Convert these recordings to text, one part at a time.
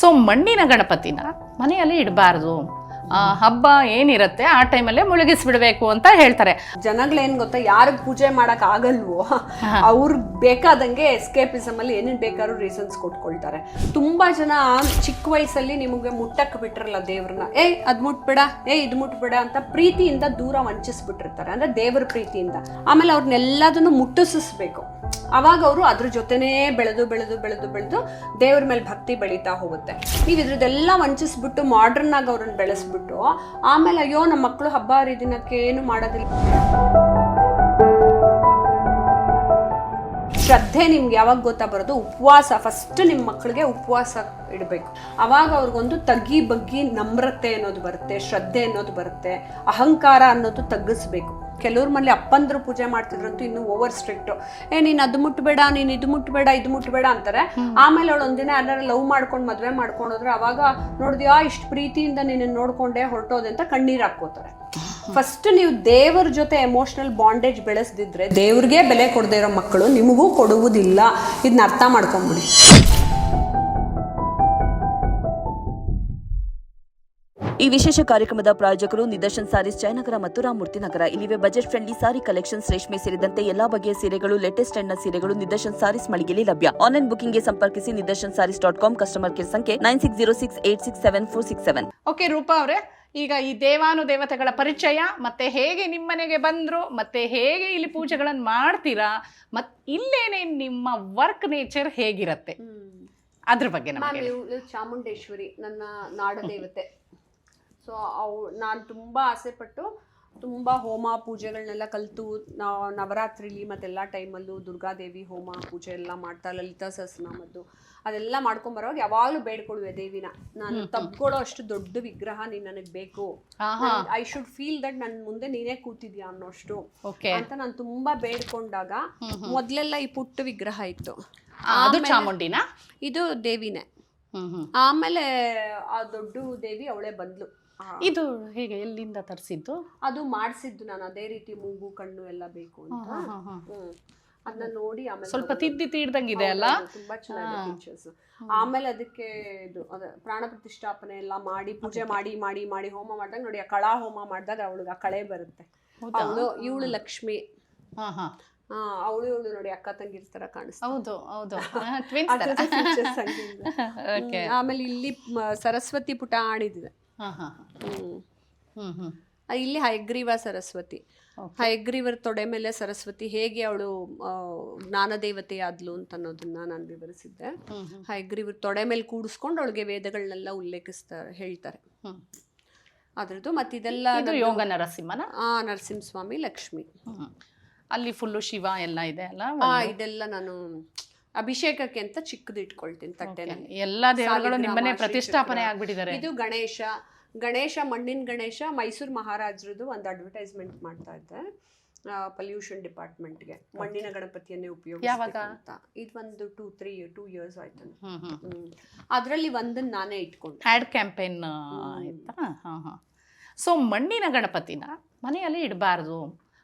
So ಮಣ್ಣಿನ ಗಣಪತಿನ ಮನೆಯಲ್ಲಿ ಇಡಬಾರ್ದು, ಹಬ್ಬ ಏನಿರುತ್ತೆ ಆ ಟೈಮಲ್ಲೇ ಮುಳುಗಿಸ್ಬಿಡ್ಬೇಕು ಅಂತ ಹೇಳ್ತಾರೆ. ಜನಗಳೇನ್ ಗೊತ್ತಾ, ಯಾರಿಗೆ ಪೂಜೆ ಮಾಡಕ್ ಆಗಲ್ವೋ ಅವ್ರಿಗೆ ಬೇಕಾದಂಗೆ ಎಸ್ಕೇಪಿಸಮ್ ಅಲ್ಲಿ ಏನೇನ್ ಬೇಕಾದ್ರೂ ರೀಸನ್ಸ್ ಕೊಟ್ಕೊಳ್ತಾರೆ. ತುಂಬಾ ಜನ ಚಿಕ್ಕ ವಯಸ್ಸಲ್ಲಿ ನಿಮಗೆ ಮುಟ್ಟಕ್ ಬಿಟ್ರಲ್ಲ ದೇವ್ರನ್ನ, ಅದ್ ಮುಟ್ಬೇಡ, ಇದ್ ಮುಟ್ಬೇಡ ಅಂತ ಪ್ರೀತಿಯಿಂದ ದೂರ ವಂಚಿಸ್ಬಿಟ್ಟಿರ್ತಾರೆ, ಅಂದ್ರೆ ದೇವ್ರ ಪ್ರೀತಿಯಿಂದ. ಆಮೇಲೆ ಅವ್ರನ್ನೆಲ್ಲದನ್ನು ಮುಟ್ಟಿಸ್ಬೇಕು. ಅವಾಗ ಅವರು ಅದ್ರ ಜೊತೆನೇ ಬೆಳೆದು ಬೆಳೆದು ಬೆಳೆದು ಬೆಳೆದು ದೇವ್ರ ಮೇಲೆ ಭಕ್ತಿ ಬೆಳೀತಾ ಹೋಗುತ್ತೆ. ನೀವು ಇದ್ರದ್ದೆಲ್ಲ ವಂಚಿಸ್ಬಿಟ್ಟು ಮಾಡ್ರನ್ ಆಗಿ ಅವ್ರನ್ನ ಬೆಳೆಸ್ಬಿಟ್ಟು ಆಮೇಲೆ ಅಯ್ಯೋ ನಮ್ಮ ಮಕ್ಕಳು ಹಬ್ಬ ಹರಿದಿನಕ್ಕೆ ಏನು ಮಾಡೋದಿಲ್ಲ. ಶ್ರದ್ಧೆ ನಿಮ್ಗೆ ಯಾವಾಗ ಗೊತ್ತಾ ಬರೋದು? ಉಪವಾಸ. ಫಸ್ಟ್ ನಿಮ್ಮ ಮಕ್ಕಳಿಗೆ ಉಪವಾಸ ಇಡಬೇಕು. ಅವಾಗ ಅವ್ರಿಗೊಂದು ತಗ್ಗಿ ಬಗ್ಗಿ ನಮ್ರತೆ ಅನ್ನೋದು ಬರುತ್ತೆ, ಶ್ರದ್ಧೆ ಅನ್ನೋದು ಬರುತ್ತೆ, ಅಹಂಕಾರ ಅನ್ನೋದು ತಗ್ಗಿಸ್ಬೇಕು. ಕೆಲವ್ರ ಮನೇಲಿ ಅಪ್ಪಂದ್ರು ಪೂಜೆ ಮಾಡ್ತಿದ್ರಂತೂ ಇನ್ನು ಓವರ್ ಸ್ಟ್ರಿಕ್ಟ್. ನೀನ್ ಅದು ಮುಟ್ಬೇಡ, ನೀನ್ ಇದು ಮುಟ್ಬೇಡ, ಇದು ಮುಟ್ಬೇಡ ಅಂತಾರೆ. ಆಮೇಲೆ ಅವಳು ಒಂದಿನ ಯಾರು ಲವ್ ಮಾಡ್ಕೊಂಡು ಮದ್ವೆ ಮಾಡ್ಕೊಂಡೋದ್ರೆ ಅವಾಗ ನೋಡಿದ್ಯಾ ಇಷ್ಟು ಪ್ರೀತಿಯಿಂದ ನೀನು ನೋಡ್ಕೊಂಡೆ ಹೊರಟೋದೆ ಅಂತ ಕಣ್ಣೀರ್ ಹಾಕೋತಾರೆ. ಫಸ್ಟ್ ನೀವು ದೇವ್ರ ಜೊತೆ ಎಮೋಷನಲ್ ಬಾಂಡೇಜ್ ಬೆಳೆಸ್ದಿದ್ರೆ ದೇವ್ರಿಗೆ ಬೆಲೆ ಕೊಡದೇ ಇರೋ ಮಕ್ಕಳು ನಿಮಗೂ ಕೊಡುವುದಿಲ್ಲ. ಇದನ್ನ ಅರ್ಥ ಮಾಡ್ಕೊಂಬಿಡಿ. ಈ ವಿಶೇಷ ಕಾರ್ಯಕ್ರಮದ ಪ್ರಾಯೋಜಕರು ನಿದರ್ಶನ್ ಸಾರೀಸ್, ಜಯನಗರ ಮತ್ತು ರಾಮಮೂರ್ತಿ ನಗರ. ಇಲ್ಲಿವೆ ಬಜೆಟ್ ಫ್ರೆಂಡ್ಲಿ ಸಾರಿ ಕಲೆಕ್ಷನ್ಸ್, ರೇಷ್ಮೆ ಸೇರಿದಂತೆ ಎಲ್ಲಾ ಬಗೆಯ ಸೀರೆಗಳು, ಲೇಟೆಸ್ಟ್ ಟ್ರೆಂಡ್ನ ಸೀರೆಗಳು ನಿದರ್ಶನ್ ಸಾರೀಸ್ ಮಳಿಗೆಯಲ್ಲಿ ಲಭ್ಯ. ಆನ್ಲೈನ್ ಬುಕಿಂಗ್ಗೆ ಸಂಪರ್ಕಿಸಿ nidarshansarees.com, ಕಸ್ಟಮರ್ ಕೇರ್ ಸಂಖ್ಯೆ 9606867467. ಓಕೆ ರೂಪಾ ಅವರೇ, ಈಗ ಈ ದೇವಾನುದೇವತೆಗಳ ಪರಿಚಯ ಮತ್ತೆ ಹೇಗೆ ನಿಮ್ಮನೆಗೆ ಬಂದ್ರು, ಮತ್ತೆ ಹೇಗೆ ಇಲ್ಲಿ ಪೂಜೆಗಳನ್ನು ಮಾಡ್ತೀರಾ, ಮತ್ತೆ ಇಲ್ಲೇನೆ ನಿಮ್ಮ ವರ್ಕ್ ನೇಚರ್ ಹೇಗಿರತ್ತೆ ಅದ್ರ ಬಗ್ಗೆ ನಮಗೆ. ಚಾಮುಂಡೇಶ್ವರಿ ನನ್ನ ನಾಡ ದೇವತೆ. ಸೊ ನಾನು ತುಂಬ ಆಸೆಪಟ್ಟು ತುಂಬ ಹೋಮ ಪೂಜೆಗಳನ್ನೆಲ್ಲ ಕಲಿತು ನವರಾತ್ರಿಲಿ ಮತ್ತೆಲ್ಲ ಟೈಮಲ್ಲೂ ದುರ್ಗಾದೇವಿ ಹೋಮ ಪೂಜೆ ಎಲ್ಲ ಮಾಡ್ತಾ, ಲಲಿತಾ ಸಹಸ್ರನಾಮದ್ದು ಅದೆಲ್ಲ ಮಾಡ್ಕೊಂಬರೋವಾಗ ಯಾವಾಗಲೂ ಬೇಡ್ಕೊಳುವೆ ದೇವಿನ, ನಾನು ತಪ್ಕೊಳ್ಳೋ ಅಷ್ಟು ದೊಡ್ಡ ವಿಗ್ರಹ ನೀನು ನನಗೆ ಬೇಕು, ಐ ಶುಡ್ ಫೀಲ್ ದಟ್ ನನ್ನ ಮುಂದೆ ನೀನೇ ಕೂತಿದ್ಯಾ ಅನ್ನೋಷ್ಟು ಅಂತ ನಾನು ತುಂಬಾ ಬೇಡ್ಕೊಂಡಾಗ ಮೊದಲೆಲ್ಲ ಈ ಪುಟ್ಟ ವಿಗ್ರಹ ಇತ್ತು. ಅದು ಚಾಮುಂಡಿನ, ಇದು ದೇವಿನೇ. ಆಮೇಲೆ ಆ ದೊಡ್ಡ ದೇವಿ ಅವಳೇ ಬಂದ್ಲು. ಇದು ಹೇಗೆ, ಎಲ್ಲಿಂದ ತರಿಸಿದ್ದು? ಅದು ಮಾಡಿಸಿದ್ದು ನಾನು, ಅದೇ ರೀತಿ ಮೂಗು ಕಣ್ಣು ಎಲ್ಲ ಬೇಕು ಅಂತ. ಅದನ್ನ ನೋಡಿ ಆಮೇಲೆ ಸ್ವಲ್ಪ ತಿದ್ದಿ ತೀಡ್ದಂಗಿದೆ ಅಲ್ಲ, ತುಂಬಾ ಚೆನ್ನಾಗಿದೆ ಫೀಚರ್ಸ್. ಆಮೇಲೆ ಅದಕ್ಕೆ ಇದು ಪ್ರಾಣ ಪ್ರತಿಷ್ಠಾಪನೆ ಎಲ್ಲ ಮಾಡಿ ಪೂಜೆ ಮಾಡಿ ಮಾಡಿ ಮಾಡಿ ಹೋಮ ಮಾಡಿದಾಗ ನೋಡಿ, ಆ ಕಳಾ ಹೋಮ ಮಾಡಿದಾಗ ಅವಳಿಗೆ ಆ ಕಳೆ ಬರುತ್ತೆ. ಅವಳು ಇವಳು ಲಕ್ಷ್ಮಿ, ಅವಳು ನೋಡಿ ಅಕ್ಕ ತಂಗಿರ್ ತರ ಕಾಣಿಸ್ತಾರೆ. ಹೌದು ಹೌದು. ಆಮೇಲೆ ಇಲ್ಲಿ ಸರಸ್ವತಿ ಪುಟ ಆಡಿದಿದೆ. ಇಲ್ಲಿ ಹಯಗ್ರೀವ ಸರಸ್ವತಿ, ಹಯಗ್ರೀವರ ತೊಡೆ ಮೇಲೆ ಸರಸ್ವತಿ ಹೇಗೆ ಅವಳು ಜ್ಞಾನದೇವತೆ ಆದ್ಲು ಅಂತ ಅನ್ನೋದನ್ನ ನಾನು ವಿವರಿಸಿದ್ದೆ. ಹಯಗ್ರೀವರ ತೊಡೆ ಮೇಲೆ ಕೂಡಿಸ್ಕೊಂಡು ಅವಳಿಗೆ ವೇದಗಳನ್ನೆಲ್ಲ ಉಲ್ಲೇಖಿಸ್ತಾರೆ, ಹೇಳ್ತಾರೆ ಅದ್ರದ್ದು. ಮತ್ತೆ ಇದೆಲ್ಲ ಯೋಗ ನರಸಿಂಹನ, ನರಸಿಂಹಸ್ವಾಮಿ, ಲಕ್ಷ್ಮಿ, ಅಲ್ಲಿ ಫುಲ್ಲು ಶಿವ ಎಲ್ಲ ಇದೆ ಅಲ್ಲ. ಇದೆಲ್ಲ ನಾನು ಅಭಿಷೇಕಕ್ಕೆ ಅಂತ ಚಿಕ್ಕದು ಇಟ್ಕೊಳ್ತೀನಿ ತಟ್ಟೆನಲ್ಲಿ. ಎಲ್ಲಾ ದೇವರುಗಳು ನಿಮ್ಮನೆ ಪ್ರತಿಷ್ಠಾಪನೆ ಆಗ್ಬಿಟ್ಟಿದ್ದಾರೆ. ಇದು ಗಣೇಶ ಮಣ್ಣಿನ ಗಣೇಶ ಮೈಸೂರು ಮಹಾರಾಜರದು ಒಂದು ಅಡ್ವರ್ಟೈಸ್ಮೆಂಟ್ ಮಾಡ್ತಾ ಇದ್ದೆ ಪೊಲ್ಯೂಷನ್ ಡಿಪಾರ್ಟ್ಮೆಂಟ್ಗೆ, ಮಣ್ಣಿನ ಗಣಪತಿಯನ್ನೇ ಉಪಯೋಗಿಸ್ಬೇಕು ಅಂತ. ಇದು ಒಂದು 2 years ಆಯ್ತು. ಅದರಲ್ಲಿ ಒಂದನ್ನ ನಾನೇ ಇಟ್ಕೊಂಡೆ, ಆಡ್ ಕ್ಯಾಂಪೇನ್ ಆಯ್ತಾ. ಸೊ ಮಣ್ಣಿನ ಗಣಪತಿನ ಮನೆಯಲ್ಲಿ ಇಡಬಾರ್ದು,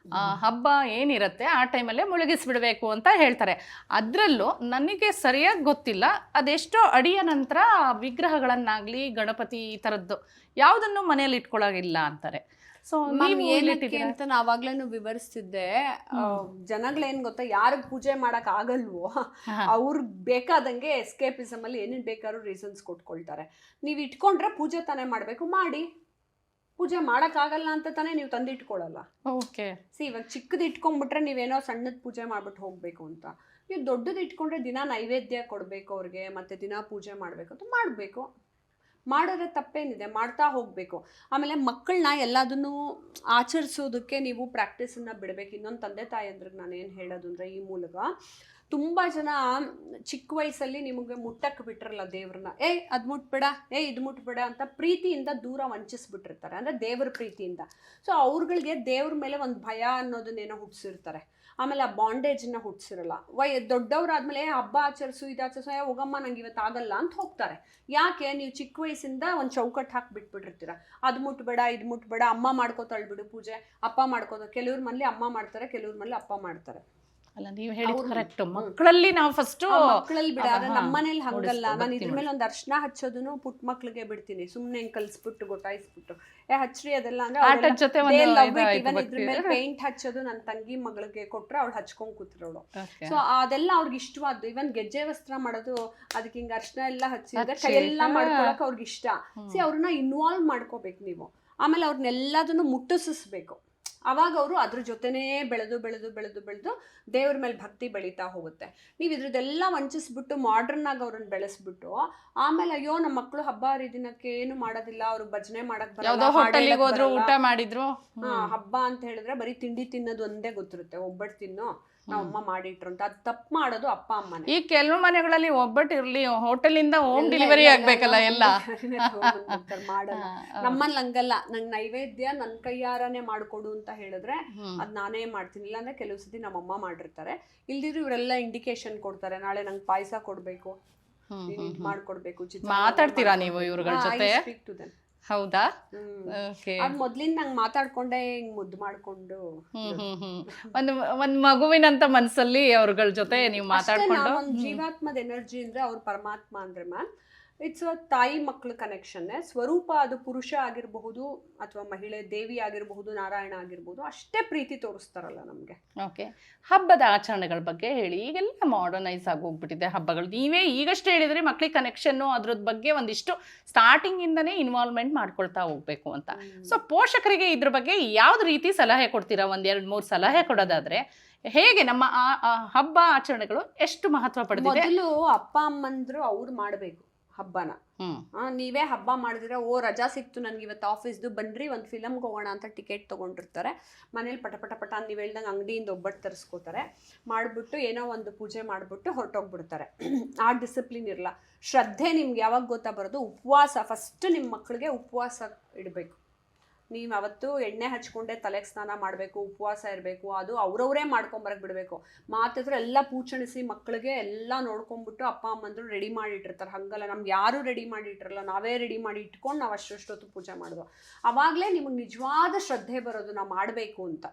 ಹಬ್ಬ ಏನಿರುತ್ತೆ ಆ ಟೈಮಲ್ಲೇ ಮುಳುಗಿಸ್ಬಿಡ್ಬೇಕು ಅಂತ ಹೇಳ್ತಾರೆ. ಅದರಲ್ಲೂ ನನಗೆ ಸರಿಯಾಗಿ ಗೊತ್ತಿಲ್ಲ, ಅದೆಷ್ಟೋ ಅಡಿಯ ನಂತರ ವಿಗ್ರಹಗಳನ್ನಾಗ್ಲಿ ಗಣಪತಿ ಈ ಥರದ್ದು ಯಾವುದನ್ನು ಮನೆಯಲ್ಲಿ ಇಟ್ಕೊಳ್ಳೋಗಿಲ್ಲ ಅಂತಾರೆ. ಸೊ ಏನಕ್ಕೆ ಅಂತ ನಾವಾಗ್ಲೇನು ವಿವರಿಸ್ತಿದ್ದೆ. ಜನಗಳೇನ್ ಗೊತ್ತಾ, ಯಾರಿಗೆ ಪೂಜೆ ಮಾಡಕ್ ಆಗಲ್ವೋ ಅವ್ರಿಗೆ ಬೇಕಾದಂಗೆ ಎಸ್ಕೇಪಿಸಮ್ ಅಲ್ಲಿ ಏನೇನ್ ಬೇಕಾದ್ರೂ ರೀಸನ್ಸ್ ಕೊಟ್ಕೊಳ್ತಾರೆ. ನೀವು ಇಟ್ಕೊಂಡ್ರೆ ಪೂಜೆ ತಾನೇ ಮಾಡ್ಬೇಕು, ಮಾಡಿ. ಪೂಜೆ ಮಾಡೋಕ್ಕಾಗಲ್ಲ ಅಂತ ತಾನೇ ನೀವು ತಂದಿಟ್ಕೊಳ್ಳಲ್ಲ. ಓಕೆ, ಇವಾಗ ಚಿಕ್ಕದು ಇಟ್ಕೊಂಡ್ಬಿಟ್ರೆ ನೀವೇನೋ ಸಣ್ಣದ ಪೂಜೆ ಮಾಡ್ಬಿಟ್ಟು ಹೋಗ್ಬೇಕು ಅಂತ. ನೀವು ದೊಡ್ಡದು ಇಟ್ಕೊಂಡ್ರೆ ದಿನ ನೈವೇದ್ಯ ಕೊಡಬೇಕು ಅವ್ರಿಗೆ, ಮತ್ತೆ ದಿನ ಪೂಜೆ ಮಾಡಬೇಕು ಅಂತ ಮಾಡಬೇಕು. ಮಾಡಿದ್ರೆ ತಪ್ಪೇನಿದೆ, ಮಾಡ್ತಾ ಹೋಗಬೇಕು. ಆಮೇಲೆ ಮಕ್ಕಳನ್ನ ಎಲ್ಲದನ್ನೂ ಆಚರಿಸೋದಕ್ಕೆ ನೀವು ಪ್ರಾಕ್ಟೀಸನ್ನು ಬಿಡಬೇಕು. ಇನ್ನೊಂದು ತಂದೆ ತಾಯಿಯಂದ್ರಿಗೆ ನಾನು ಏನು ಹೇಳೋದು ಅಂದರೆ, ಈ ಮೂಲಕ ತುಂಬ ಜನ ಚಿಕ್ಕ ವಯಸ್ಸಲ್ಲಿ ನಿಮಗೆ ಮುಟ್ಟಕ್ಕೆ ಬಿಟ್ರಲ್ಲ ದೇವ್ರನ್ನ, ಅದು ಮುಟ್ಬೇಡ, ಇದು ಮುಟ್ಬೇಡ ಅಂತ ಪ್ರೀತಿಯಿಂದ ದೂರ ವಂಚಿಸ್ಬಿಟ್ಟಿರ್ತಾರೆ, ಅಂದರೆ ದೇವ್ರ ಪ್ರೀತಿಯಿಂದ. ಸೊ ಅವ್ರುಗಳಿಗೆ ದೇವ್ರ ಮೇಲೆ ಒಂದು ಭಯ ಅನ್ನೋದನ್ನೇನೋ ಹುಟ್ಟಿಸಿರ್ತಾರೆ. ಆಮೇಲೆ ಆ ಬಾಂಡೇಜನ್ನ ಹುಟ್ಟಿಸಿರಲ್ಲ. ದೊಡ್ಡವರಾದ್ಮೇಲೆ ಹಬ್ಬ ಆಚರಿಸು, ಇದಾಚರಿಸು, ಹೋಗಮ್ಮ ನಂಗೆ ಇವತ್ತು ಆಗಲ್ಲ ಅಂತ ಹೋಗ್ತಾರೆ. ಯಾಕೆ? ನೀವು ಚಿಕ್ಕ ವಯಸ್ಸಿಂದ ಒಂದು ಚೌಕಟ್ಟು ಹಾಕಿ ಬಿಟ್ಬಿಟ್ಟಿರ್ತೀರ. ಅದು ಮುಟ್ಬೇಡ, ಇದು ಮುಟ್ಬೇಡ, ಅಮ್ಮ ಮಾಡ್ಕೋತಾಳ್ಬಿಡು ಪೂಜೆ, ಅಪ್ಪ ಮಾಡ್ಕೋತ. ಕೆಲವ್ರ ಮನೇಲಿ ಅಮ್ಮ ಮಾಡ್ತಾರೆ, ಕೆಲವ್ರ ಮನೇಲಿ ಅಪ್ಪ ಮಾಡ್ತಾರೆ. ಅಲ್ಲ ನೀವು ಹೇಳಿದ್ ಕರೆಕ್ಟ್, ಮಕ್ಕಳಲ್ಲಿ ನಾವು ಫಸ್ಟ್ ಮಕ್ಕಳಲ್ಲಿ ಬಿಡ. ನಮ್ಮನೇಲಿ ಹಂಗಲ್ಲ. ನಾನು ಇದ್ರ ಮೇಲೆ ಒಂದು ಅರ್ಶನ ಹಚ್ಚೋದನ್ನು ಪುಟ್ಟ ಮಕ್ಳಿಗೆ ಬಿಡ್ತೀನಿ, ಸುಮ್ನೆ ಕಲ್ಸ್ಬಿಟ್ಟು ಗೊತ್ತಾಯಿಸ್ಬಿಟ್ಟು ಹಚ್ಚ್ರಿ ಅದೆಲ್ಲ ಅಂದ್ರೆ ಜೊತೆ ಇದ್ರ ಮೇಲೆ ಪೇಂಟ್ ಹಚ್ಚೋದು ನನ್ನ ತಂಗಿ ಮಗಳಿಗೆ ಕೊಟ್ರೆ ಅವಳು ಹಚ್ಕೊಂಡ್ ಕೂತಿರೋಳು. ಸೊ ಅದೆಲ್ಲ ಅವ್ರಿಗೆ ಇಷ್ಟವಾದ್ದು. ಇವನ್ ಗೆಜ್ಜೆ ವಸ್ತ್ರ ಮಾಡೋದು, ಅದಕ್ಕೆ ಹಿಂಗ ಅರ್ಶನ ಎಲ್ಲ ಹಚ್ಚಿದ್ರೆ ಕೈಯೆಲ್ಲ ಮಾಡ್ಕೊಳಕ್ ಅವ್ರಿಗೆ ಇಷ್ಟ. ಅವ್ರನ್ನ ಇನ್ವಾಲ್ವ್ ಮಾಡ್ಕೋಬೇಕು ನೀವು. ಆಮೇಲೆ ಅವ್ರನ್ನೆಲ್ಲದನ್ನು ಮುಟ್ಟಿಸ್ಬೇಕು. ಅವಾಗ ಅವರು ಅದ್ರ ಜೊತೆನೇ ಬೆಳೆದು ಬೆಳೆದು ಬೆಳೆದು ಬೆಳೆದು ದೇವ್ರ ಮೇಲೆ ಭಕ್ತಿ ಬೆಳೀತಾ ಹೋಗುತ್ತೆ. ನೀವು ಇದ್ರದ್ದೆಲ್ಲ ವಂಚಿಸ್ಬಿಟ್ಟು ಮಾಡ್ರನ್ ಆಗಿ ಅವ್ರನ್ನ ಬೆಳೆಸ್ಬಿಟ್ಟು ಆಮೇಲೆ ಅಯ್ಯೋ ನಮ್ಮ ಮಕ್ಕಳು ಹಬ್ಬ ಹರಿದಿನಕ್ಕೆ ಏನು ಮಾಡೋದಿಲ್ಲ, ಅವ್ರು ಭಜನೆ ಮಾಡಕ್ ಬರಲ್ಲ, ಊಟ ಮಾಡಿದ್ರು, ಹಬ್ಬ ಅಂತ ಹೇಳಿದ್ರೆ ಬರೀ ತಿಂಡಿ ತಿನ್ನೋದು ಒಂದೇ ಗೊತ್ತಿರುತ್ತೆ, ಒಬ್ಬಟ್ಟು ತಿನ್ನೋ ನಾವಮ್ಮ ಮಾಡಿಟ್ರು ಅಂತ. ಅದು ತಪ್ಪು ಮಾಡೋದು ಅಪ್ಪ ಅಮ್ಮನೇ. ಈ ಕೆಲವು ಮನೆಗಳಲ್ಲಿ ಒಬ್ಬಟ್ಟು ಇರ್ಲಿ, ಹೋಟೆಲಿಂದ ಹೋಮ್ ಡೆಲಿವರಿ ಆಗ್ಬೇಕಲ್ಲ ಎಲ್ಲ ಮಾಡಲ್ಲ. ನಮ್ಮಲ್ಲಿ ಹಂಗಲ್ಲ, ನಂಗೆ ನೈವೇದ್ಯ ನನ್ನ ಕೈಯಾರನೆ ಮಾಡ್ಕೊಡು ಅಂತ ಹೇಳಿದ್ರೆ ಅದ್ ನಾನೇ ಮಾಡ್ತೀನಿ. ಇಲ್ಲಾಂದ್ರೆ ಕೆಲವು ಸತಿ ನಮ್ಮಮ್ಮ ಮಾಡಿರ್ತಾರೆ. ಇಲ್ದಿದ್ರು ಇವರೆಲ್ಲ ಇಂಡಿಕೇಶನ್ ಕೊಡ್ತಾರೆ, ನಾಳೆ ನಂಗೆ ಪಾಯಸ ಕೊಡ್ಬೇಕು, ಮಾಡ್ಕೊಡ್ಬೇಕು. ಮಾತಾಡ್ತೀರಾ ನೀವು ಇವ್ರಗಳ ಜೊತೆ? ಹೌದಾ? ಅದ್ ಮೊದ್ಲಿಂದ ನಂಗೆ ಮಾತಾಡ್ಕೊಂಡೆ ಹಿಂಗ್ ಮುದ್ದು ಮಾಡ್ಕೊಂಡು ಒಂದ್ ಮಗುವಿನಂತ ಮನ್ಸಲ್ಲಿ ಅವ್ರಗಳ ಜೊತೆ ನೀವು ಮಾತಾಡ್ಕೊಂಡು. ಒಂದ್ ಜೀವಾತ್ಮದ ಎನರ್ಜಿ ಅಂದ್ರೆ ಅವ್ರ ಪರಮಾತ್ಮ ಅಂದ್ರೆ ಮ್ಯಾಮ್ ಇಟ್ಸ್ ತಾಯಿ ಮಕ್ಕಳ ಕನೆಕ್ಷನ್. ಸ್ವರೂಪ ಅದು ಪುರುಷ ಆಗಿರಬಹುದು ಅಥವಾ ಮಹಿಳೆ ದೇವಿ ಆಗಿರಬಹುದು, ನಾರಾಯಣ ಆಗಿರ್ಬೋದು, ಅಷ್ಟೇ ಪ್ರೀತಿ ತೋರಿಸ್ತಾರಲ್ಲ ನಮ್ಗೆ. ಓಕೆ, ಹಬ್ಬದ ಆಚರಣೆಗಳ ಬಗ್ಗೆ ಹೇಳಿ. ಈಗೆಲ್ಲ ಮಾಡರ್ನೈಸ್ ಆಗಿ ಹೋಗ್ಬಿಟ್ಟಿದೆ ಹಬ್ಬಗಳು. ನೀವೇ ಈಗಷ್ಟೇ ಹೇಳಿದ್ರಿ ಮಕ್ಳಿಗೆ ಕನೆಕ್ಷನ್ನು ಅದ್ರದ್ ಬಗ್ಗೆ ಒಂದಿಷ್ಟು ಸ್ಟಾರ್ಟಿಂಗ್ ಇಂದನೇ ಇನ್ವಾಲ್ವ್ಮೆಂಟ್ ಮಾಡ್ಕೊಳ್ತಾ ಹೋಗ್ಬೇಕು ಅಂತ. ಸೊ ಪೋಷಕರಿಗೆ ಇದ್ರ ಬಗ್ಗೆ ಯಾವ್ದು ರೀತಿ ಸಲಹೆ ಕೊಡ್ತೀರಾ? 1-2-3 ಸಲಹೆ ಕೊಡೋದಾದ್ರೆ ಹೇಗೆ ನಮ್ಮ ಹಬ್ಬ ಆಚರಣೆಗಳು ಎಷ್ಟು ಮಹತ್ವ ಪಡೆದಿದೆ? ಮೊದಲು ಅಪ್ಪ ಅಮ್ಮಂದ್ರು ಅವ್ರು ಮಾಡ್ಬೇಕು ಹಬ್ಬನ. ನೀವೇ ಹಬ್ಬ ಮಾಡಿದ್ರೆ ಓ ರಜಾ ಸಿಕ್ತು ನನ್ಗೆ ಇವತ್ತು ಆಫೀಸ್ದು, ಬನ್ರಿ ಒಂದು ಫಿಲಮ್ಗೆ ಹೋಗೋಣ ಅಂತ ಟಿಕೆಟ್ ತೊಗೊಂಡಿರ್ತಾರೆ. ಮನೇಲಿ ಪಟ ಪಟ ಪಟ ನೀವು ಹೇಳ್ದಂಗೆ ಅಂಗಡಿಯಿಂದ ಒಬ್ಬಟ್ಟು ತರಿಸ್ಕೋತಾರೆ, ಮಾಡಿಬಿಟ್ಟು ಏನೋ ಒಂದು ಪೂಜೆ ಮಾಡಿಬಿಟ್ಟು ಹೊರಟೋಗ್ಬಿಡ್ತಾರೆ. ಆ ಡಿಸಿಪ್ಲಿನ್ ಇರಲ್ಲ. ಶ್ರದ್ಧೆ ನಿಮ್ಗೆ ಯಾವಾಗ ಗೊತ್ತಾ ಬರೋದು? ಉಪವಾಸ. ಫಸ್ಟ್ ನಿಮ್ಮ ಮಕ್ಕಳಿಗೆ ಉಪವಾಸ ಇಡಬೇಕು. ನೀವು ಅವತ್ತು ಎಣ್ಣೆ ಹಚ್ಕೊಂಡೆ ತಲೆಗೆ ಸ್ನಾನ ಮಾಡಬೇಕು, ಉಪವಾಸ ಇರಬೇಕು. ಅದು ಅವ್ರವರೇ ಮಾಡ್ಕೊಂಬರಕ್ಕೆ ಬಿಡಬೇಕು. ಮಾತಿದ್ರೆ ಎಲ್ಲ ಪೂಚಣಿಸಿ ಮಕ್ಕಳಿಗೆ ಎಲ್ಲ ನೋಡ್ಕೊಂಡ್ಬಿಟ್ಟು ಅಪ್ಪ ಅಮ್ಮಂದ್ರು ರೆಡಿ ಮಾಡಿಟ್ಟಿರ್ತಾರೆ. ಹಂಗಲ್ಲ, ನಮ್ಗೆ ಯಾರೂ ರೆಡಿ ಮಾಡಿಟ್ಟಿರಲ್ಲ, ನಾವೇ ರೆಡಿ ಮಾಡಿ ಇಟ್ಕೊಂಡು ನಾವು ಅಷ್ಟೊತ್ತು ಪೂಜೆ ಮಾಡೋದು. ಆವಾಗಲೇ ನಿಮಗೆ ನಿಜವಾದ ಶ್ರದ್ಧೆ ಬರೋದು ನಾವು ಮಾಡಬೇಕು ಅಂತ.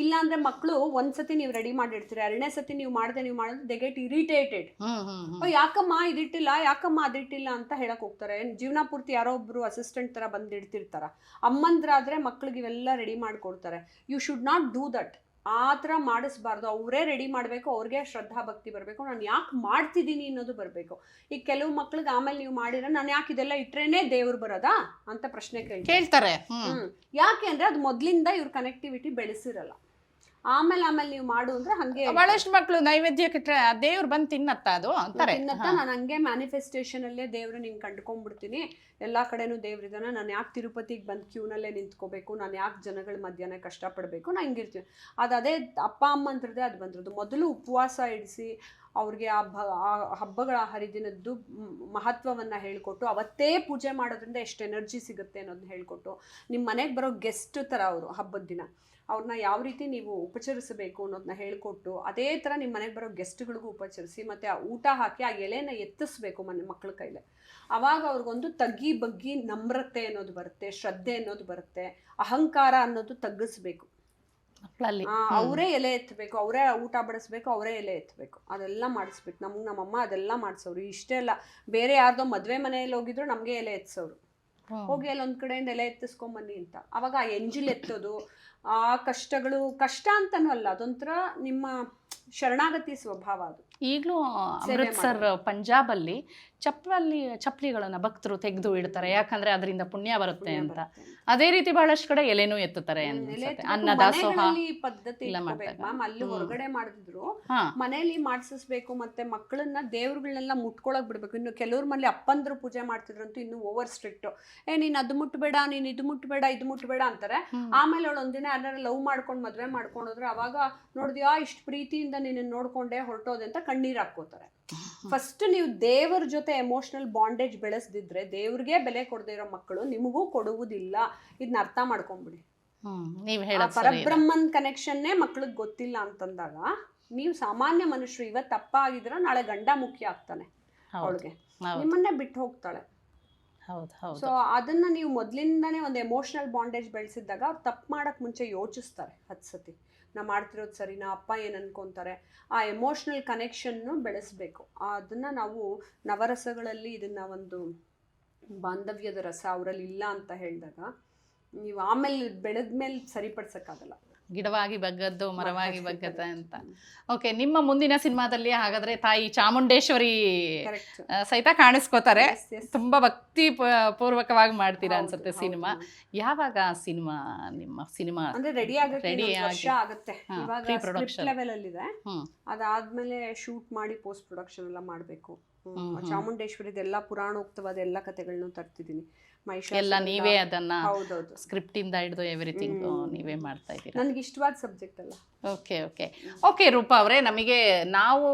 ಇಲ್ಲಾಂದ್ರೆ ಮಕ್ಕಳು ಒಂದ್ಸತಿ ನೀವು ರೆಡಿ ಮಾಡಿರ್ತೀರಿ, 2ನೇ ಸತಿ ನೀವು ಮಾಡಿದ್ರೆ ದೇ ಗೆಟ್ ಇರಿಟೇಟೆಡ್. ಯಾಕಮ್ಮ ಇದಿಟ್ಟಿಲ್ಲ, ಯಾಕಮ್ಮ ಅದಿಟ್ಟಿಲ್ಲ ಅಂತ ಹೇಳಕ್ ಹೋಗ್ತಾರೆ. ಜೀವನ ಪೂರ್ತಿ ಯಾರೋ ಒಬ್ರು ಅಸಿಸ್ಟೆಂಟ್ ತರ ಬಂದು ಇಡ್ತಿರ್ತಾರ. ಅಮ್ಮಂದ್ರಾದ್ರೆ ಮಕ್ಳಿಗೆ ಇವೆಲ್ಲ ರೆಡಿ ಮಾಡ್ಕೊಡ್ತಾರೆ. You should not do that. ಆ ಥರ ಮಾಡಿಸ್ಬಾರ್ದು. ಅವರೇ ರೆಡಿ ಮಾಡಬೇಕು, ಅವ್ರಿಗೆ ಶ್ರದ್ಧಾ ಭಕ್ತಿ ಬರಬೇಕು, ನಾನು ಯಾಕೆ ಮಾಡ್ತಿದ್ದೀನಿ ಅನ್ನೋದು ಬರಬೇಕು. ಈಗ ಕೆಲವು ಮಕ್ಳಿಗೆ ಆಮೇಲೆ ನೀವು ಮಾಡಿದ್ರೆ ನಾನು ಯಾಕೆ ಇದೆಲ್ಲ ಇಟ್ರೇನೆ ದೇವ್ರು ಬರೋದಾ ಅಂತ ಪ್ರಶ್ನೆ ಕೇಳ್ತಾರೆ. ಯಾಕೆ ಅಂದ್ರೆ ಅದು ಮೊದಲಿಂದ ಇವ್ರ ಕನೆಕ್ಟಿವಿಟಿ ಬೆಳೆಸಿರಲ್ಲ. ಆಮೇಲೆ ನೀವು ಮಾಡು ಅಂದ್ರೆ ಹಂಗೆ ಬಹಳಷ್ಟು ಮಕ್ಕಳು ನೈವೇದ್ಯಕ್ಕೆ ದೇವ್ರು ಬಂದು ತಿನ್ನತ್ತ ಅದು ಅಂತಾರೆ. ನಾನು ಹಂಗೆ ಮ್ಯಾನಿಫೆಸ್ಟೇಷನ್ ಅಲ್ಲೇ ದೇವ್ರು ನಿಂಗೆ ಕಂಡ್ಕೊಂಡ್ಬಿಡ್ತೀನಿ, ಎಲ್ಲಾ ಕಡೆನೂ ದೇವ್ರಿದಾನೆ, ನಾನು ಯಾಕೆ ತಿರುಪತಿಗೆ ಬಂದು ಕ್ಯೂನಲ್ಲೇ ನಿಂತ್ಕೋಬೇಕು, ನಾನು ಯಾಕೆ ಜನಗಳ ಮಧ್ಯಾಹ್ನ ಕಷ್ಟಪಡಬೇಕು, ನಾನು ಹಿಂಗಿರ್ತೀನಿ. ಅದೇ ಅಪ್ಪ ಅಮ್ಮ ಅಂದ್ರದೇ ಅದು ಬಂದಿರೋದು. ಮೊದಲು ಉಪವಾಸ ಇಡಿಸಿ ಅವ್ರಿಗೆ ಆ ಹಬ್ಬಗಳ ಹರಿದಿನದ್ದು ಮಹತ್ವವನ್ನು ಹೇಳಿಕೊಟ್ಟು ಅವತ್ತೇ ಪೂಜೆ ಮಾಡೋದ್ರಿಂದ ಎಷ್ಟು ಎನರ್ಜಿ ಸಿಗುತ್ತೆ ಅನ್ನೋದನ್ನ ಹೇಳಿಕೊಟ್ಟು, ನಿಮ್ಮ ಮನೆಗೆ ಬರೋ ಗೆಸ್ಟ್ ಥರ ಅವರು ಹಬ್ಬದ ದಿನ ಅವ್ರನ್ನ ಯಾವ ರೀತಿ ನೀವು ಉಪಚರಿಸಬೇಕು ಅನ್ನೋದನ್ನ ಹೇಳಿಕೊಟ್ಟು, ಅದೇ ಥರ ನಿಮ್ಮ ಮನೆಗೆ ಬರೋ ಗೆಸ್ಟ್ಗಳಿಗೂ ಉಪಚರಿಸಿ ಮತ್ತು ಆ ಊಟ ಹಾಕಿ ಆ ಎಲೆನ ಎತ್ತಿಸ್ಬೇಕು ಮಕ್ಕಳ ಕೈಲೇ. ಆವಾಗ ಅವ್ರಿಗೊಂದು ತಗ್ಗಿ ಬಗ್ಗಿ ನಮ್ರತೆ ಅನ್ನೋದು ಬರುತ್ತೆ, ಶ್ರದ್ಧೆ ಅನ್ನೋದು ಬರುತ್ತೆ, ಅಹಂಕಾರ ಅನ್ನೋದು ತಗ್ಗಿಸ್ಬೇಕು. ಅವರೇ ಎಲೆ ಎತ್ತಬೇಕು, ಅವರೇ ಊಟ ಬಡಿಸ್ಬೇಕು, ಅವರೇ ಎಲೆ ಎತ್ತಬೇಕು, ಅದೆಲ್ಲ ಮಾಡಿಸ್ಬೇಕು. ನಮ್ಮಮ್ಮ ಅದೆಲ್ಲ ಮಾಡಿಸೋರು. ಇಷ್ಟೇ ಅಲ್ಲ, ಬೇರೆ ಯಾರ್ದೋ ಮದುವೆ ಮನೆಯಲ್ಲಿ ಹೋಗಿದ್ರು ನಮಗೆ ಎಲೆ ಎತ್ತಿಸೋರು. ಹೋಗಿ ಅಲ್ಲಿ ಒಂದ್ ಕಡೆಯಿಂದ ಎಲೆ ಎತ್ತಿಸ್ಕೊಂಬನ್ನಿ ಅಂತ. ಅವಾಗ ಆ ಎಂಜಿಲ್ ಎತ್ತೋದು, ಆ ಕಷ್ಟಗಳು ಕಷ್ಟ ಅಂತನೂ ಅಲ್ಲ, ಅದೊಂಥರ ನಿಮ್ಮ ಶರಣಾಗತಿ ಸ್ವಭಾವ. ಅದು ಈಗಲೂ ಅಮೃತ್ಸರ್ ಪಂಜಾಬಲ್ಲಿ ಚಪ್ಪಲಿಗಳನ್ನ ಭಕ್ತರು ತೆಗೆದು ಇಡ್ತಾರೆ, ಯಾಕಂದ್ರೆ ಅದರಿಂದ ಪುಣ್ಯ ಬರುತ್ತೆ ಅಂತ. ಅದೇ ರೀತಿ ಬಹಳಷ್ಟು ಕಡೆ ಎಲೆನೂ ಎತ್ತುತ್ತಾರೆ. ಅನ್ನದಾಸೋಹ ಪದ್ಧತಿ ಮ್ಯಾಮ್ ಅಲ್ಲಿ ಹೊರಗಡೆ ಮಾಡಿದ್ರು, ಮನೇಲಿ ಮಾಡಿಸ್ಬೇಕು. ಮತ್ತೆ ಮಕ್ಕಳನ್ನ ದೇವ್ರುಗಳನ್ನೆಲ್ಲ ಮುಟ್ಕೊಳಕ್ ಬಿಡ್ಬೇಕು. ಇನ್ನು ಕೆಲವ್ರ ಮನೇಲಿ ಅಪ್ಪಂದ್ರು ಪೂಜೆ ಮಾಡ್ತಿದ್ರಂತೂ ಇನ್ನು ಓವರ್ ಸ್ಟ್ರಿಕ್ಟ್. ನೀನ್ ಅದು ಮುಟ್ಬೇಡ, ನೀನ್ ಇದು ಮುಟ್ಬೇಡ, ಇದು ಮುಟ್ಬೇಡ ಅಂತಾರೆ. ಆಮೇಲೆ ಅವಳು ಒಂದಿನ ಯಾರು ಲವ್ ಮಾಡ್ಕೊಂಡು ಮದ್ವೆ ಮಾಡ್ಕೊಂಡೋದ್ರೆ ಅವಾಗ ನೋಡಿದ್ಯಾ ಇಷ್ಟು ಪ್ರೀತಿಯಿಂದ ನೀನು ನೋಡ್ಕೊಂಡೆ ಹೊರಟೋದೆ ಅಂತ ಕಣ್ಣೀರ್ ಹಾಕೋತಾರೆ. ಫಸ್ಟ್ ನೀವು ದೇವರ ಜೊತೆ ಎಮೋಷನಲ್ ಬಾಂಡೇಜ್ ಬೆಳೆಸ್ದಿದ್ರೆ ದೇವ್ರಿಗೆ ಬೆಲೆ ಕೊಡದೇ ಇರೋ ಮಕ್ಕಳು ನಿಮಗೂ ಕೊಡುವುದಿಲ್ಲ. ಇದನ್ನ ಅರ್ಥ ಮಾಡ್ಕೊಂಡ್ಬಿಡಿ. ಪರಬ್ರಹ್ಮನ್ ಕನೆಕ್ಷನ್ನೇ ಮಕ್ಳಿಗೆ ಗೊತ್ತಿಲ್ಲ ಅಂತಂದಾಗ ನೀವು ಸಾಮಾನ್ಯ ಮನುಷ್ಯರು ಇವತ್ತು ಅಪ್ಪ ಆಗಿದ್ರೆ ನಾಳೆ ಗಂಡ ಮುಖ್ಯ ಆಗ್ತಾನೆ ಅವಳಿಗೆ, ನಿಮ್ಮನ್ನೇ ಬಿಟ್ಟು ಹೋಗ್ತಾಳೆ. ಸೊ ಅದನ್ನ ನೀವು ಮೊದ್ಲಿಂದಾನೇ ಒಂದು ಎಮೋಷನಲ್ ಬಾಂಡೇಜ್ ಬೆಳೆಸಿದಾಗ ಅವ್ರು ತಪ್ಪು ಮಾಡಕ್ ಮುಂಚೆ ಯೋಚಿಸ್ತಾರೆ 10 ಸತಿ. ನಾ ಮಾಡ್ತಿರೋದು ಸರಿನಾ, ಅಪ್ಪ ಏನು ಅನ್ಕೊಂತಾರೆ, ಆ ಎಮೋಷ್ನಲ್ ಕನೆಕ್ಷನ್ನು ಬೆಳೆಸಬೇಕು. ಅದನ್ನು ನಾವು ನವರಸಗಳಲ್ಲಿ ಇದನ್ನು ಒಂದು ಬಾಂಧವ್ಯದ ರಸ ಅವರಲ್ಲಿ ಇಲ್ಲ ಅಂತ ಹೇಳಿದಾಗ ನೀವು ಆಮೇಲೆ ಬೆಳೆದ್ಮೇಲೆ ಸರಿಪಡಿಸೋಕ್ಕಾಗಲ್ಲ. ಗಿಡವಾಗಿ ಬಗ್ಗದ್ದು ಮರವಾಗಿ ಬಗ್ಗತ್ತೆ ಅಂತ. ಓಕೆ, ನಿಮ್ಮ ಮುಂದಿನ ಸಿನಿಮಾದಲ್ಲಿ ಹಾಗಾದ್ರೆ ತಾಯಿ ಚಾಮುಂಡೇಶ್ವರಿ ಸಹಿತ ಕಾಣಿಸ್ಕೋತಾರೆ. ತುಂಬಾ ಭಕ್ತಿ ಪೂರ್ವಕವಾಗಿ ಮಾಡ್ತೀರಾ ಅನ್ಸುತ್ತೆ ಸಿನಿಮಾ. ಯಾವಾಗ ಸಿನಿಮಾ ನಿಮ್ಮ ಸಿನಿಮಾ ಅಂದ್ರೆ ರೆಡಿ ಆಗುತ್ತೆ? ಇವಾಗ ಸ್ಕ್ರಿಪ್ಟ್ ಲೆವೆಲ್ ಅಲ್ಲಿ ಇದೆ, ಅದಾದ್ಮೇಲೆ ಶೂಟ್ ಮಾಡಿ ಪೋಸ್ಟ್ ಪ್ರೊಡಕ್ಷನ್ ಎಲ್ಲ ಮಾಡಬೇಕು. ಚಾಮುಂಡೇಶ್ವರಿದೆಲ್ಲ ಪುರಾಣೋಕ್ತವಾದ ಎಲ್ಲ ಕಥೆಗಳನ್ನು ತರ್ತಿದ್ದೀನಿ. ಎಲ್ಲ ನೀವೇ ಅದನ್ನ ಸ್ಕ್ರಿಪ್ಟ್ ಇಂದ ಹಿಡಿದು ಎವ್ರಿಥಿಂಗ್ ನೀವೇ ಮಾಡ್ತಾ ಇದ್ದೀರಾ. ನನಗೆ ಇಷ್ಟವಾದ ಸಬ್ಜೆಕ್ಟ್ ಅಲ್ಲ. ಓಕೆ ರೂಪಾ ಅವರೇ, ನಮಗೆ ನಾವು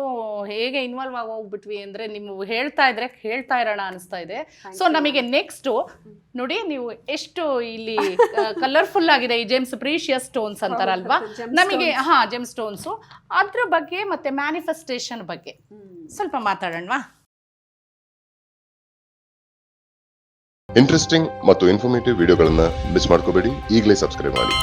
ಹೇಗೆ ಇನ್ವಾಲ್ವ್ ಆಗೋಗ್ಬಿಟ್ವಿ ಅಂದ್ರೆ ನೀವು ಹೇಳ್ತಾ ಇರೋಣ ಅನಿಸ್ತಾ ಇದೆ. ಸೊ ನಮಗೆ ನೆಕ್ಸ್ಟ್ ನೋಡಿ, ನೀವು ಎಷ್ಟು ಇಲ್ಲಿ ಕಲರ್ಫುಲ್ ಆಗಿದೆ ಈ ಜೆಮ್ಸ್, ಪ್ರೀಶಿಯಸ್ ಸ್ಟೋನ್ಸ್ ಅಂತಾರಲ್ವಾ, ನಮಗೆ ಜೆಮ್ ಸ್ಟೋನ್ಸು, ಅದ್ರ ಬಗ್ಗೆ ಮತ್ತೆ ಮ್ಯಾನಿಫೆಸ್ಟೇಷನ್ ಬಗ್ಗೆ ಸ್ವಲ್ಪ ಮಾತಾಡೋಣವಾ? ಇಂಟ್ರೆಸ್ಟಿಂಗ್ ಮತ್ತು ಇನ್ಫಾರ್ಮೇಟಿವ್ ವಿಡಿಯೋಗಳನ್ನ ಮಿಸ್ ಮಾಡ್ಕೋಬೇಡಿ, ಈಗಲೇ ಸಬ್ಸ್ಕ್ರೈಬ್ ಮಾಡಿ.